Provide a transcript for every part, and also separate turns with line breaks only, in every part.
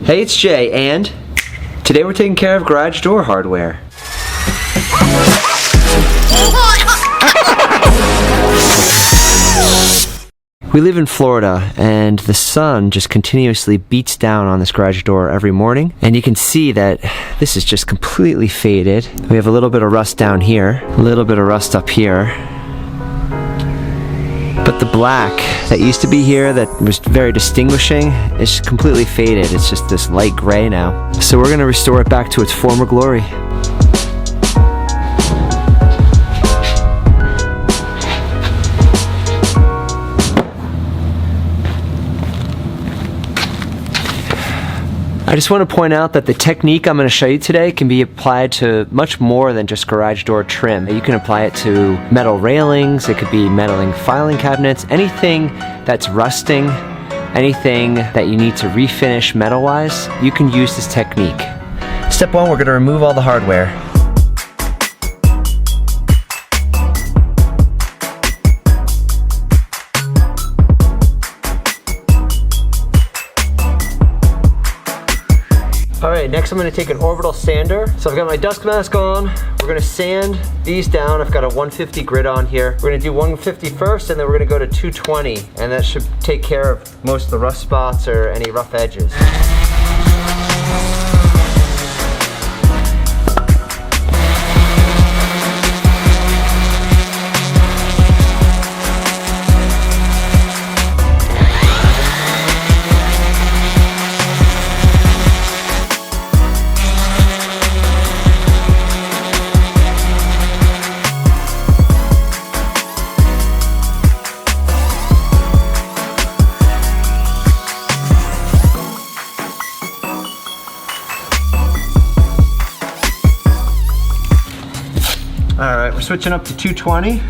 Hey, it's Jay, and today we're taking care of garage door hardware. We live in Florida, and the sun just continuously beats down on this garage door every morning, and you can see that this is just completely faded. We have a little bit of rust down here, a little bit of rust up here. But the black that used to be here that was very distinguishing is completely faded. It's just this light gray now. So we're gonna restore it back to its former glory. I just want to point out that the technique I'm going to show you today can be applied to much more than just garage door trim. You can apply it to metal railings, it could be metaling filing cabinets, anything that's rusting, anything that you need to refinish metal-wise, you can use this technique. Step one, we're going to remove all the hardware. Alright, next I'm going to take an orbital sander. So I've got my dust mask on. We're going to sand these down. I've got a 150 grit on here. We're going to do 150 first, and then we're going to go to 220. And that should take care of most of the rust spots or any rough edges. Alright, we're switching up to 220.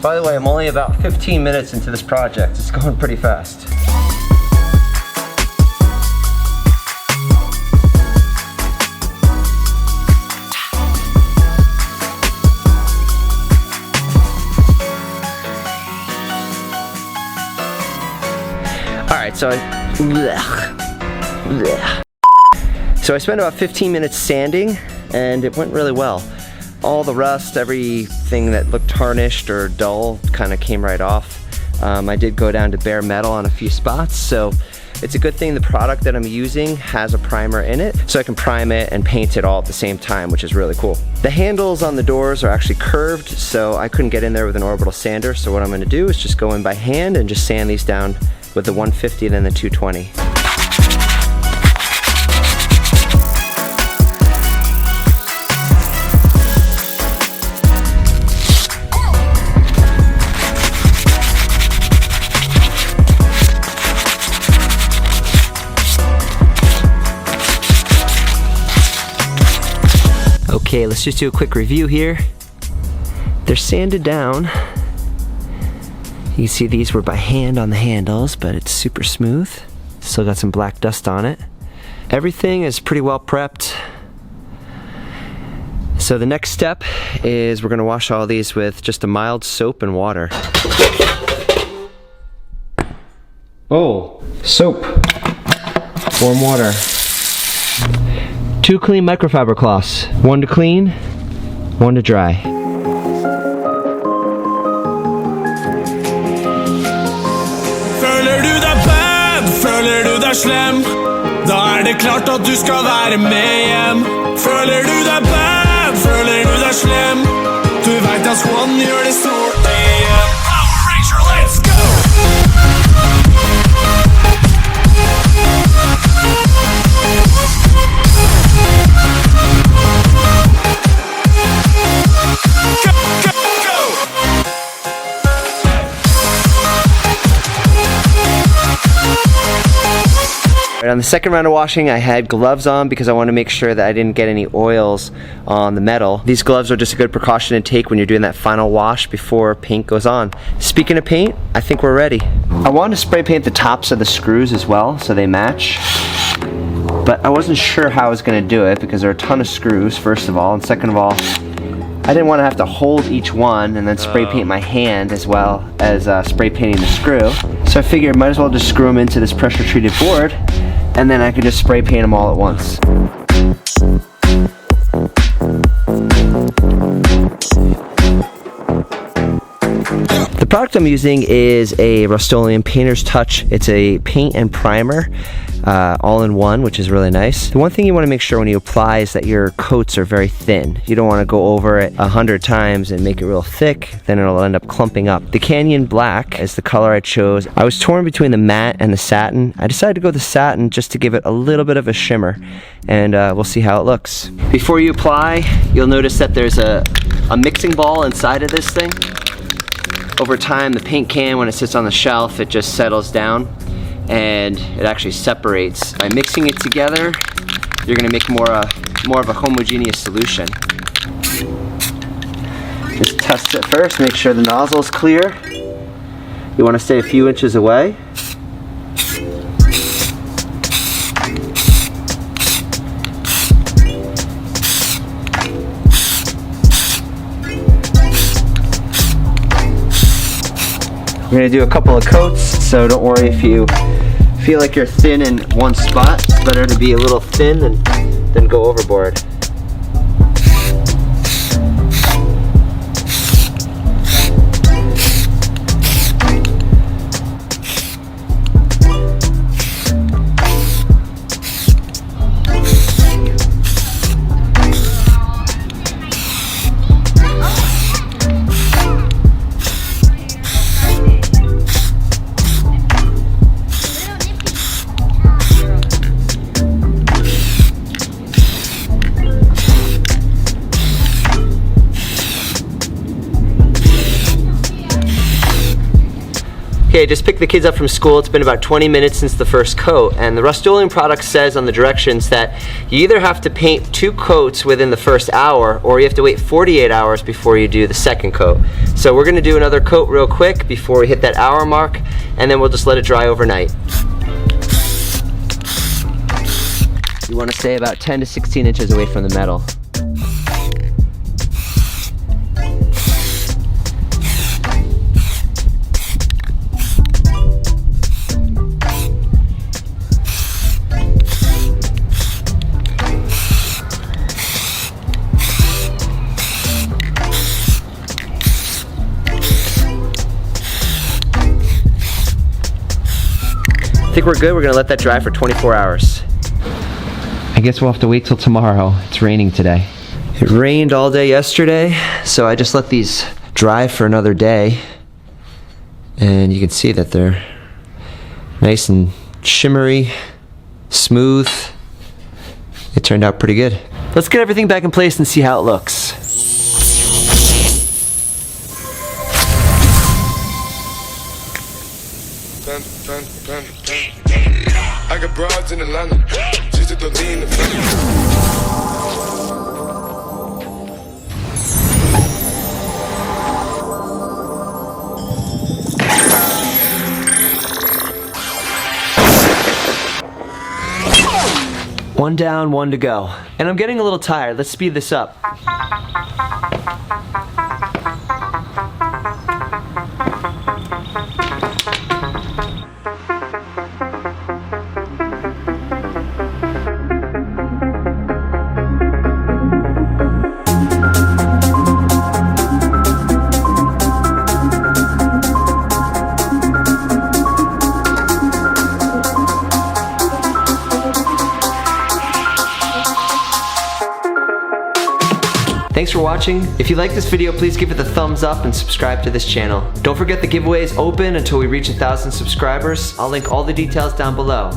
By the way, I'm only about 15 minutes into this project. It's going pretty fast. Alright, so I spent about 15 minutes sanding, and it went really well. All the rust, everything that looked tarnished or dull kind of came right off. I did go down to bare metal on a few spots, so it's a good thing the product that I'm using has a primer in it, so I can prime it and paint it all at the same time, which is really cool. The handles on the doors are actually curved, so I couldn't get in there with an orbital sander, so what I'm going to do is just go in by hand and just sand these down with the 150 and then the 220. Okay, let's just do a quick review here. They're sanded down. You can see these were by hand on the handles, but it's super smooth. Still got some black dust on it. Everything is pretty well prepped. So the next step is we're gonna wash all these with just a mild soap and water. Oh, soap, warm water. 2 clean microfiber cloths, 1 to clean, 1 to dry.
Føler du deg bad, føler du deg slem, da det klart at du skal være med hjem. Føler du deg bad, føler du deg slem, du vet at Swan gjør det stort igjen. Power Ranger, let's go!
On the second round of washing, I had gloves on because I wanted to make sure that I didn't get any oils on the metal. These gloves are just a good precaution to take when you're doing that final wash before paint goes on. Speaking of paint, I think we're ready. I wanted to spray paint the tops of the screws as well so they match, but I wasn't sure how I was going to do it because there are a ton of screws, first of all, and second of all, I didn't want to have to hold each one and then spray paint my hand as well as spray painting the screw. So I figured might as well just screw them into this pressure treated board and then I could just spray paint them all at once. The product I'm using is a Rust-Oleum Painter's Touch. It's a paint and primer all in one, which is really nice. The one thing you want to make sure when you apply is that your coats are very thin. You don't want to go over it 100 times and make it real thick, then it'll end up clumping up. The Canyon Black is the color I chose. I was torn between the matte and the satin. I decided to go with the satin just to give it a little bit of a shimmer, and we'll see how it looks. Before you apply, you'll notice that there's a mixing ball inside of this thing. Over time, the paint can, when it sits on the shelf, it just settles down and it actually separates. By mixing it together, you're gonna make more of a homogeneous solution. Just test it first, make sure the nozzle is clear. You wanna stay a few inches away. We're gonna do a couple of coats, so don't worry if you feel like you're thin in one spot. It's better to be a little thin than go overboard. Okay, just picked the kids up from school. It's been about 20 minutes since the first coat, and the Rust-Oleum product says on the directions that you either have to paint 2 coats within the first hour or you have to wait 48 hours before you do the second coat. So we're gonna do another coat real quick before we hit that hour mark, and then we'll just let it dry overnight. You wanna stay about 10 to 16 inches away from the metal. I think we're good. We're gonna let that dry for 24 hours. I guess we'll have to wait till tomorrow. It's raining today. It rained all day yesterday, so I just let these dry for another day. And you can see that they're nice and shimmery, smooth. It turned out pretty good. Let's get everything back in place and see how it looks.
I got broads in Atlanta. Just to lean the
One down, one to go. And I'm getting a little tired. Let's speed this up. Thanks for watching. If you like this video, please give it a thumbs up and subscribe to this channel. Don't forget the giveaway is open until we reach 1,000 subscribers. I'll link all the details down below.